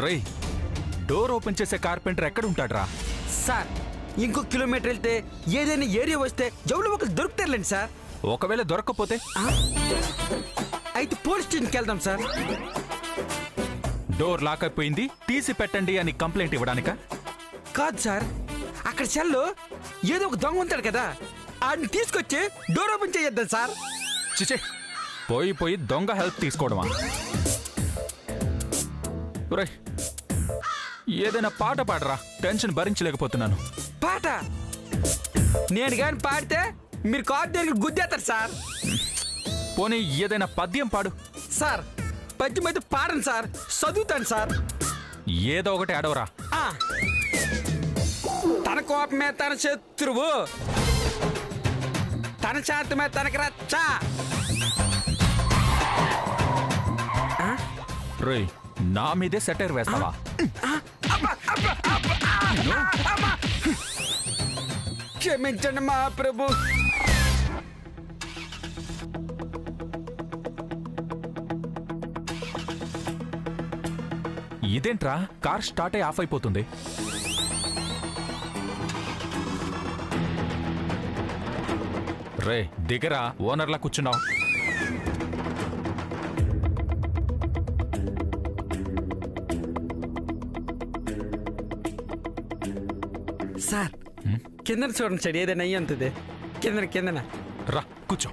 రేయ్, door open చేసే carpenter ఎక్కడ ఉంటాడ్రా? సార్ ఇంకో కిలోమీటర్ వెళ్తే ఏదైనా ఏరియా వస్తే జౌలు ఒకరు దొరుకుతారులేండి సార్. ఒకవేళ దొరకకపోతే అయితే పోలీస్ స్టేషన్కి వెళ్దాం సార్. డోర్ లాక్ అయిపోయింది, తీసి పెట్టండి అని కంప్లైంట్ ఇవ్వడానిక? కాదు సార్, అక్కడ సెల్లో ఏదో ఒక దొంగ ఉంటాడు కదా, ఆడిని తీసుకొచ్చి డోర్ ఓపెన్ చేద్దాం సార్. చిచే, పోయి దొంగ హెల్ప్ తీసుకోవడమా? రేయ్, ఏదైనా పాట పాడరా, టెన్షన్ భరించలేకపోతున్నాను. పాట నేను కానీ పాడితే మీరు కాదు దగ్గర గుద్దేస్తారు సార్. పోనీ ఏదైనా పద్యం పాడు. సార్ పద్యం అయితే పాడను సార్, చదువుతాను సార్. ఏదో ఒకటి అడవరా. తన కోపమే తన శత్రువు, తన శాంతమే తనకి రచ్చ. రేయ్, నా మీదే సెటైర్ వేస్తావా? క్షమించండి మా ప్రభు. ఇదేంట్రా, కార్ స్టార్ట్ అయి ఆఫ్ అయిపోతుంది. రే దిగరా, ఓనర్లా కూర్చున్నావు. సార్ కిందన చూడండి సార్, ఏదైనా అయ్యి ఉంటుంది. కిందన రా కూర్చో.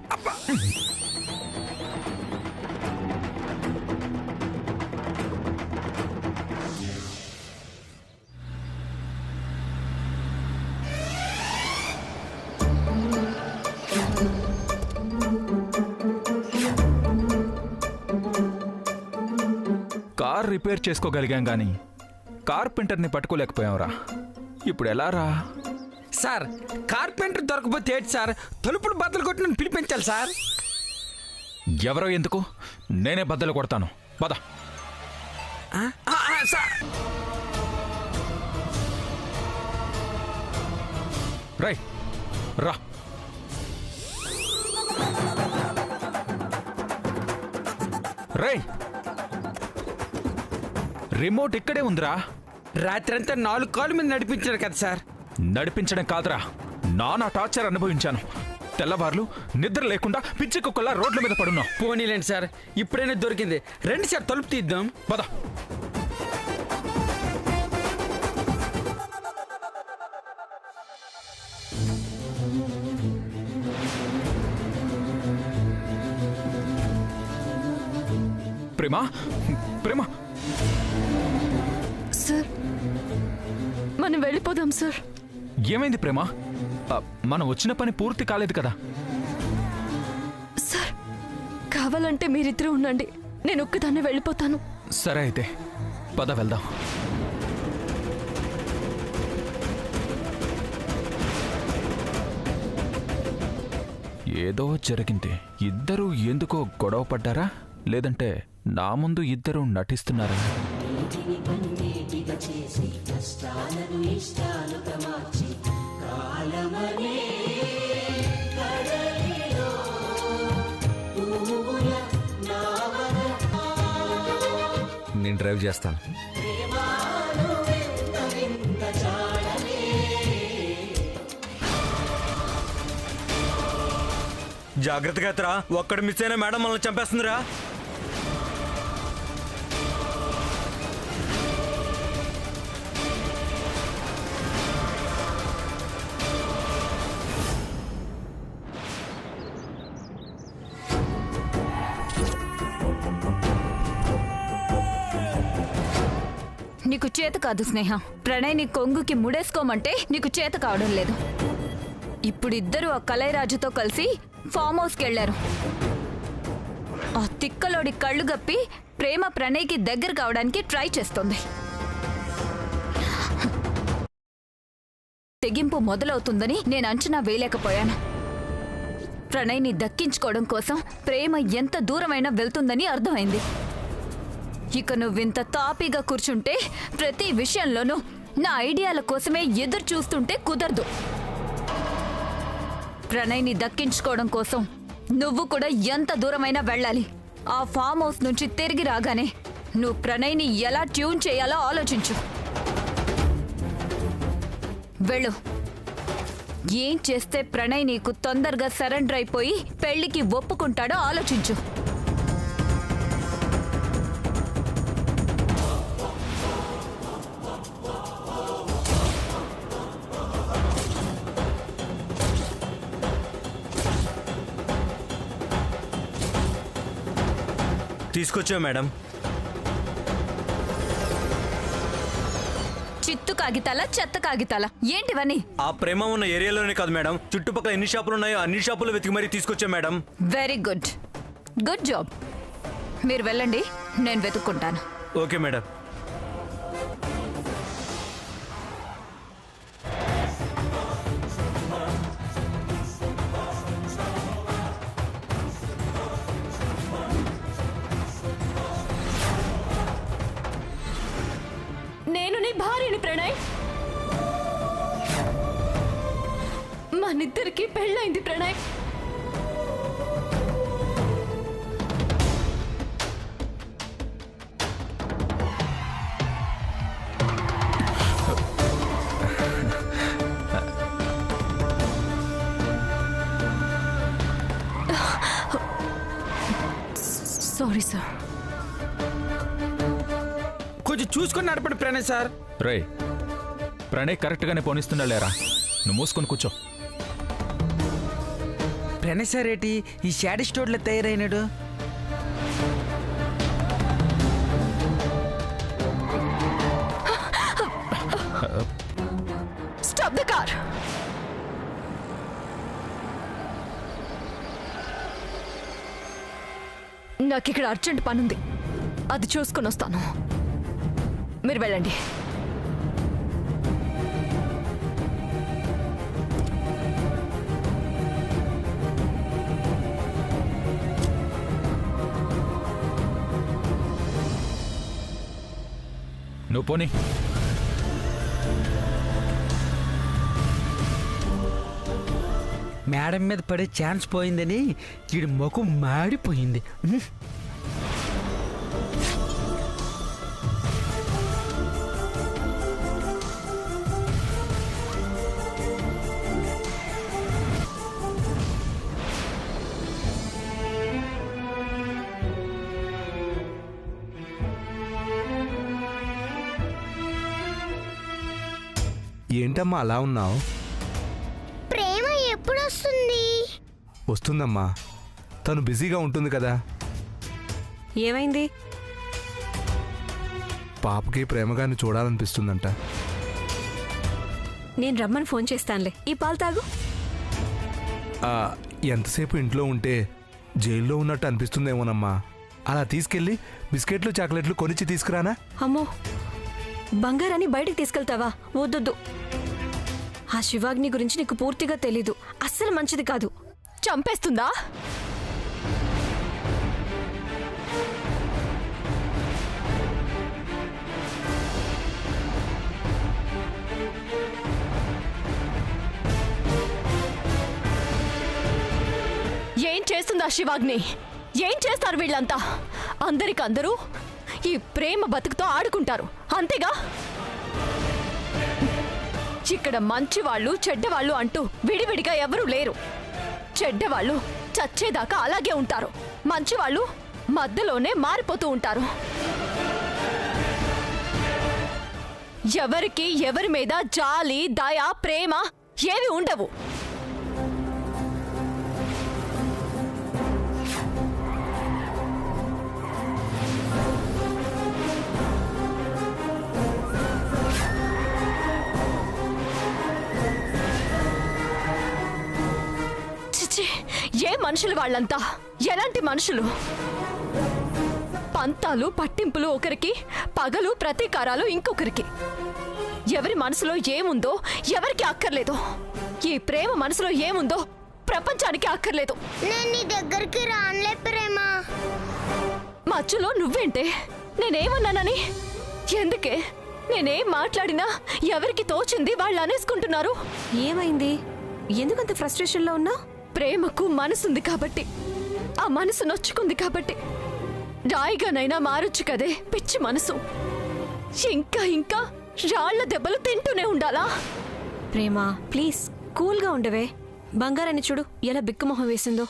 కార్ రిపేర్ చేసుకోగలిగాం గాని కార్పెంటర్ని పట్టుకోలేకపోయావురా. ఇప్పుడు ఎలా రా? సార్ కార్పెంటర్ దొరకపోతే ఏంటి సార్, తలుపులు బద్దలు కొట్టి నన్ను పిలిపించాలి సార్. ఎవరో ఎందుకు, నేనే బద్దలు కొడతాను. పద. సార్ రై రా. రై, రిమోట్ ఇక్కడే ఉందిరా. రాత్రంతా 4 కాళ్ళ మీద నడిపించారు కదా సార్. నడిపించడం కాదురా, నానా టార్చర్ అనుభవించాను. తెల్లవార్లు నిద్ర లేకుండా పిచ్చి కుక్కలా రోడ్ల మీద పడున్నావు. పోనీలేండి సార్, ఇప్పుడైనా దొరికింది. రండి సార్ తలుపు తీద్దాం. పద. ప్రేమా, ప్రేమా. సార్ మనం వెళ్ళిపోదాం సార్. ఏమైంది ప్రేమా? మనం వచ్చిన పని పూర్తి కాలేదు కదా. సార్ కావాలంటే మీరిద్దరూ ఉండండి, నేను ఒక్కదాన్నే వెళ్ళిపోతాను. సరే అయితే పద వెళ్దాం. ఏదో జరిగింది. ఇద్దరూ ఎందుకో గొడవ పడ్డారా, లేదంటే నా ముందు ఇద్దరు నటిస్తున్నారా? నేను డ్రైవ్ చేస్తాను. జాగ్రత్తగా ఎత్తరా, ఒక్కడ మిస్ అయినా మేడం మనల్ని చంపేస్తుందిరా. నీకు చేత కాదు స్నేహ, ప్రణయ్ నీ కొంగుకి ముడేసుకోమంటే నీకు చేత కావడం లేదు. ఇప్పుడు ఇద్దరు ఆ కలైరాజుతో కలిసి ఫామ్ హౌస్కి వెళ్లారు. ఆ తిక్కలోడి కళ్ళు గప్పి ప్రేమ ప్రణయ్కి దగ్గర కావడానికి ట్రై చేస్తోంది. తెగింపు మొదలవుతుందని నేను అంచనా వేయలేకపోయాను. ప్రణయ్ని దక్కించుకోవడం కోసం ప్రేమ ఎంత దూరమైనా వెళ్తుందని అర్థమైంది. ఇక నువ్వింత తాపీగా కూర్చుంటే ప్రతి విషయంలోనూ నా ఐడియాల కోసమే ఎదురు చూస్తుంటే కుదరదు. ప్రణయ్ని దక్కించుకోవడం కోసం నువ్వు కూడా ఎంత దూరమైనా వెళ్ళాలి. ఆ ఫామ్ హౌస్ నుంచి తిరిగి రాగానే నువ్వు ప్రణయ్ని ఎలా ట్యూన్ చేయాలో ఆలోచించు. వెళ్ళు. ఏం చేస్తే ప్రణయ్ నీకు తొందరగా సరెండర్ అయిపోయి పెళ్లికి ఒప్పుకుంటాడో ఆలోచించు. తీసుకొచ్చా మేడం. చిత్తు కాగితాల చెత్త కాగితాల ఏంటివని? ఆ ప్రేమ ఉన్న ఏరియాలోనే కాదు మేడం, చుట్టుపక్కల ఎన్ని షాపులు ఉన్నాయో అన్ని షాపులు వెతికి మరీ తీసుకొచ్చా madam. Very good. Good job. మీరు వెళ్ళండి, నేను వెతుక్కుంటాను. Okay madam. నేను నీ భార్యని ప్రణయ్. మనిద్దరికి పెళ్ళైంది ప్రణయ్. Sorry sir. కొంచెం చూసుకొని నడపండి ప్రణయ్ సార్. రే, ప్రణయ్ కరెక్ట్గానే పోనిస్తున్నా లేరా? నువ్వు మూసుకొని కూర్చో. ప్రణయ్ సార్ ఏంటి ఈ షాడీ స్టోర్లో తయారైనాడు? Stop the car. నాకు ఇక్కడ అర్జెంట్ పనుంది, అది చూసుకొని వస్తాను. మీరు వెళ్ళండి. నువ్వు పోనీ. మేడం మీద పడే ఛాన్స్ పోయిందని వీడి ముఖం మాడిపోయింది. ఏంటమ్మా అలా ఉన్నావు? ప్రేమ ఎప్పుడు వస్తుంది? వస్తుందమ్మా, తను బిజీగా ఉంటుంది కదా. ఏమైంది? పాపకి ప్రేమగాన్ని చూడాలనిపిస్తుందంట. నేను రమ్మని ఫోన్ చేస్తానులే. ఈ పాలు తాగు. ఎంతసేపు ఇంట్లో ఉంటే జైల్లో ఉన్నట్టు అనిపిస్తుందేమోనమ్మా. అలా తీసుకెళ్ళి బిస్కెట్లు చాక్లెట్లు కొనిచ్చి తీసుకురానా? అమ్మో, బంగారాన్ని బయటికి తీసుకెళ్తావా? వద్దొద్దు. ఆ శివాగ్ని గురించి నీకు పూర్తిగా తెలీదు. అస్సలు మంచిది కాదు. చంపేస్తుందా? ఏం చేస్తుందా శివాగ్ని? ఏం చేస్తారు వీళ్ళంతా? అందరికందరూ ఈ ప్రేమ బతుకుతో ఆడుకుంటారు, అంతేగా? ఇక్కడ మంచివాళ్ళు చెడ్డవాళ్ళు అంటూ విడివిడిగా ఎవరూ లేరు. చెడ్డవాళ్ళు చచ్చేదాకా అలాగే ఉంటారు, మంచివాళ్ళు మధ్యలోనే మారిపోతూ ఉంటారు. ఎవరికి ఎవరి మీద జాలి దయ ప్రేమ ఏవి ఉండవు. ఏ మనుషులు వాళ్ళంతా? ఎలాంటి మనుషులు? పంతాలు పట్టింపులు ఒకరికి, పగలు ప్రతీకారాలు ఇంకొకరికి. ఎవరి మనసులో ఏముందో ఎవరికి అక్కర్లేదు. ఈ ప్రేమ మనసులో ఏముందో ప్రపంచానికి అక్కర్లేదు. నేను నీ దగ్గరికి రానులే ప్రేమ. మధ్యలో నువ్వేంటే? నేనేమన్నానని? ఎందుకే నేనేం మాట్లాడినా ఎవరికి తోచింది వాళ్ళు అనేసుకుంటున్నారు. ఏమైంది? ఎందుకంత ఫ్రస్ట్రేషన్లో ఉన్నా? ప్రేమకు మనసుంది కాబట్టి, ఆ మనసు నొచ్చుకుంది కాబట్టి రాయిగానైనా మారొచ్చు కదే పిచ్చి మనసు. ఇంకా ఇంకా రాళ్ల దెబ్బలు తింటూనే ఉండాలా? ప్రేమ ప్లీజ్ కూల్గా ఉండవే. బంగారాన్ని చూడు ఎలా బిక్కుమొహం వేసిందో.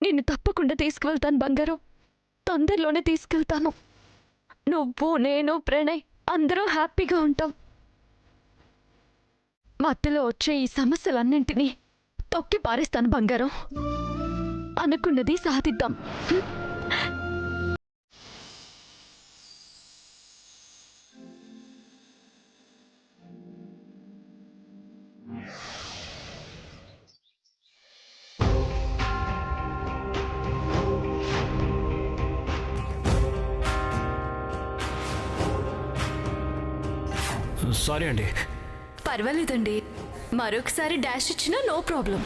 నిన్ను తప్పకుండా తీసుకువెళ్తాను బంగారం. తొందరలోనే తీసుకెళ్తాను. నువ్వు, నేను, ప్రణయ్ అందరూ హ్యాపీగా ఉంటాం. మధ్యలో వచ్చే ఈ సమస్యలన్నింటినీ తొక్కి పారేస్తాను బంగారం. అనుకున్నది సాధిద్దాం. సారీ అండి. పర్వాలేదండి, మరొకసారి డాష్ ఇచ్చినా నో ప్రాబ్లం.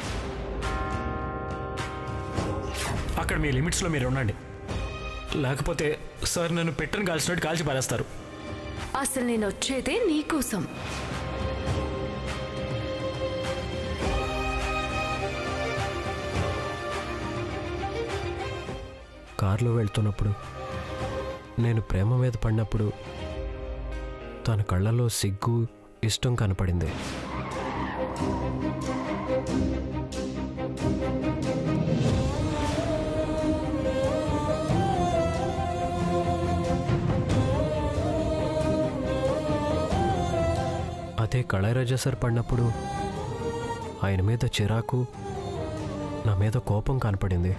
అక్కడ మీ లిమిట్స్లో మీరు ఉండండి, లేకపోతే సార్ నన్ను పెట్టను కాల్చినట్టు కాల్చి పారేస్తారు. అసలు నేను వచ్చేదే నీకోసం. కారులో వెళ్తున్నప్పుడు నేను ప్రేమ మీద పడినప్పుడు తన కళ్ళలో సిగ్గు, ఇష్టం కనపడింది. అదే కళారాజా సార్ పడినప్పుడు ఆయన మీద చిరాకు, నా మీద కోపం కనపడింది.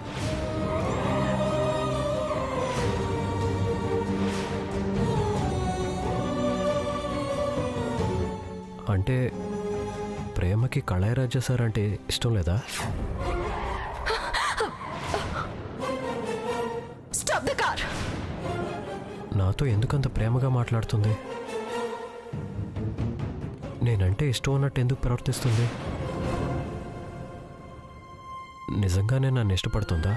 అంటే ప్రేమకి కళారాజా సార్ అంటే ఇష్టం లేదా? Stop the car. నాతో ఎందుకంత ప్రేమగా మాట్లాడుతుంది? నేనంటే ఇష్టం అన్నట్టు ఎందుకు ప్రవర్తిస్తుంది? నిజంగానే నన్ను ఇష్టపడుతుందా?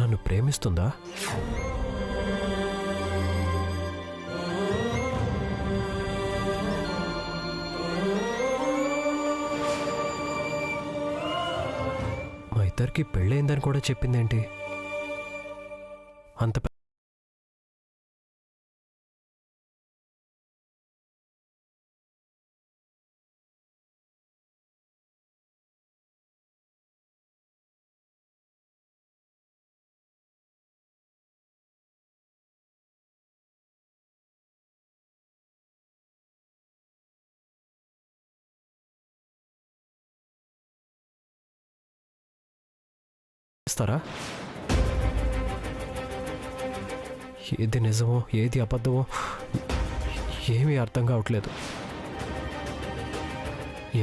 నన్ను ప్రేమిస్తుందా? మా ఇద్దరికి పెళ్ళయిందని కూడా చెప్పిందేంటి? అంత చేస్తారా? ఏది నిజమో ఏది అబద్ధమో ఏమీ అర్థం కావట్లేదు.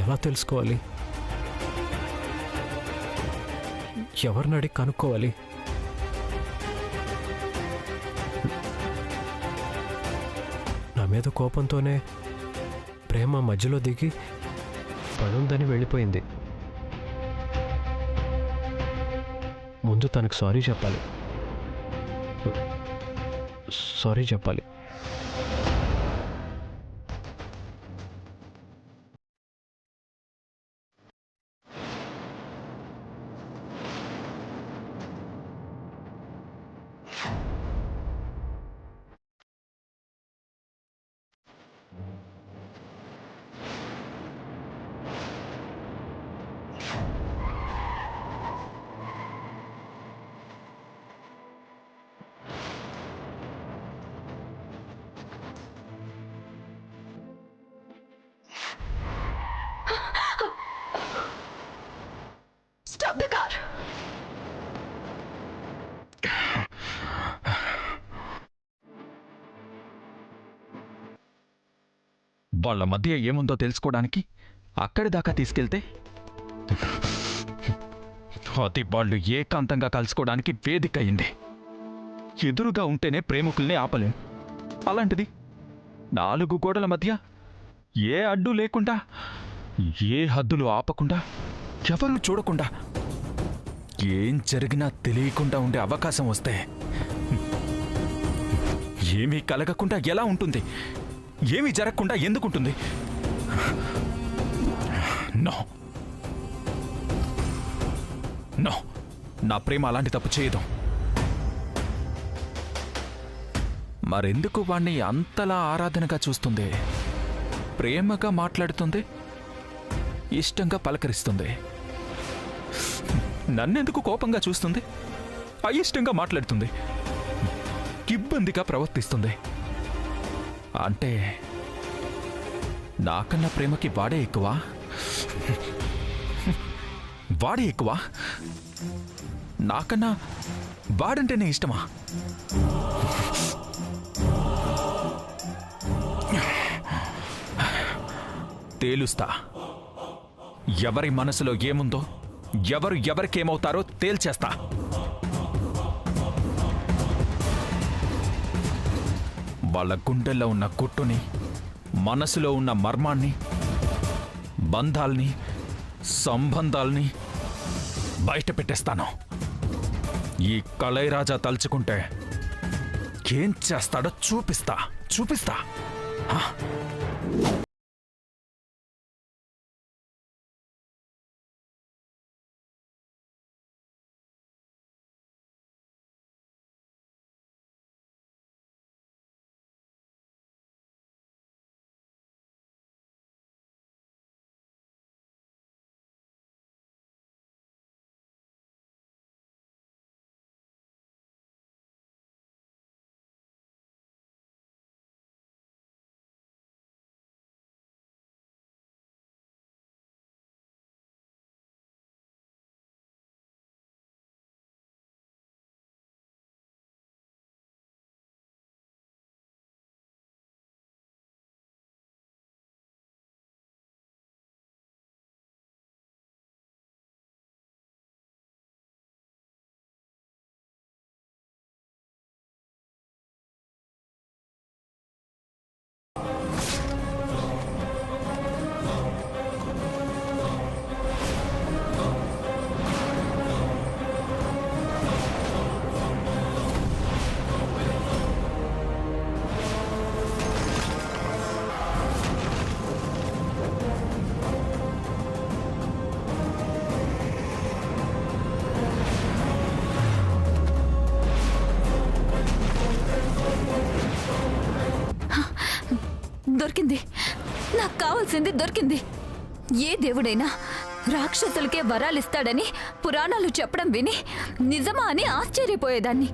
ఎలా తెలుసుకోవాలి? ఎవరిని అడిగి కనుక్కోవాలి? నా మీద కోపంతోనే ప్రేమ మధ్యలో దిగి పడుందని వెళ్ళిపోయింది. ముందు తనకు సారీ చెప్పాలి. సారీ చెప్పాలి. Stop the car. వాళ్ళ మధ్య ఏముందో తెలుసుకోవడానికి అక్కడి దాకా తీసుకెళ్తే అది వాళ్ళు ఏకాంతంగా కలుసుకోవడానికి వేదిక అయింది. ఎదురుగా ఉంటేనే ప్రేమికుల్ని ఆపలేం. అలాంటిది 4 గోడల మధ్య ఏ అడ్డు లేకుండా, ఏ హద్దులు ఆపకుండా, ఎవరు చూడకుండా ఏం జరిగినా తెలియకుండా ఉండే అవకాశం వస్తే ఏమీ కలగకుండా ఎలా ఉంటుంది? ఏమీ జరగకుండా ఎందుకుంటుంది? నో నో, నా ప్రేమ అలాంటి తప్పు చేయదు. మరెందుకు వాణ్ణి అంతలా ఆరాధనగా చూస్తుంది? ప్రేమగా మాట్లాడుతుంది, ఇష్టంగా పలకరిస్తుంది. నన్నెందుకు కోపంగా చూస్తుంది? అయిష్టంగా మాట్లాడుతుంది, ఇబ్బందిగా ప్రవర్తిస్తుంది. అంటే నాకన్నా ప్రేమకి వాడే ఎక్కువ? వాడే ఎక్కువ? నాకన్నా వాడంటేనే ఇష్టమా? తేలుస్తా. ఎవరి మనసులో ఏముందో, ఎవరు ఎవరికేమవుతారో తేల్చేస్తా. వాళ్ళ గుండెల్లో ఉన్న గుట్టుని, మనసులో ఉన్న మర్మాన్ని, బంధాల్ని, సంబంధాల్ని బయట పెట్టేస్తాను. ఈ కళైరాజా తలుచుకుంటే ఏం చేస్తాడో చూపిస్తా చూపిస్తా. దొరికింది, నాకు కావాల్సింది దొరికింది. ఏ దేవుడైనా రాక్షసులకే వరాలిస్తాడని పురాణాలు చెప్పడం విని నిజమా అని ఆశ్చర్యపోయేదాన్ని.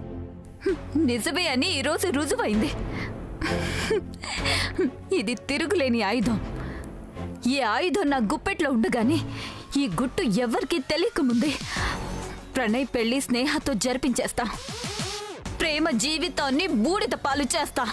నిజమే అని ఈరోజు రుజువైంది. ఇది తిరుగులేని ఆయుధం. ఈ ఆయుధం నా గుప్పెట్లో ఉండగానే ఈ గుట్టు ఎవరికీ తెలియకముందే ప్రణయ్ పెళ్లి స్నేహతో జరిపించేస్తా. ప్రేమ జీవితాన్ని బూడిద పాలు చేస్తా.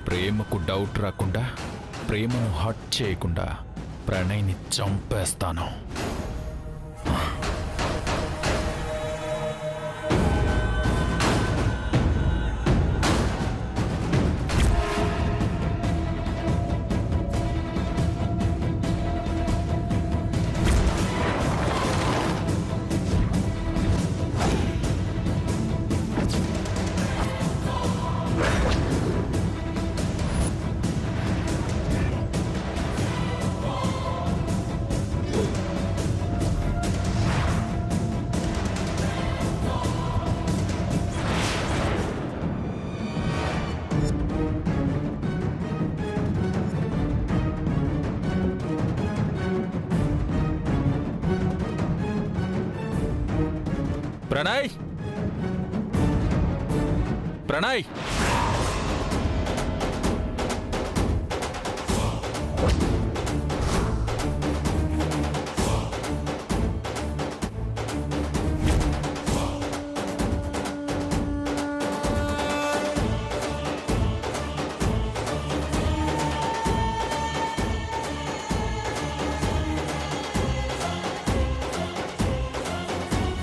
ప్రేమకు డౌట్ రాకుండా, ప్రేమను హర్ట్ చేయకుండా ప్రణయ్ని చంపేస్తాను. ప్రణయ్, ప్రణయ్.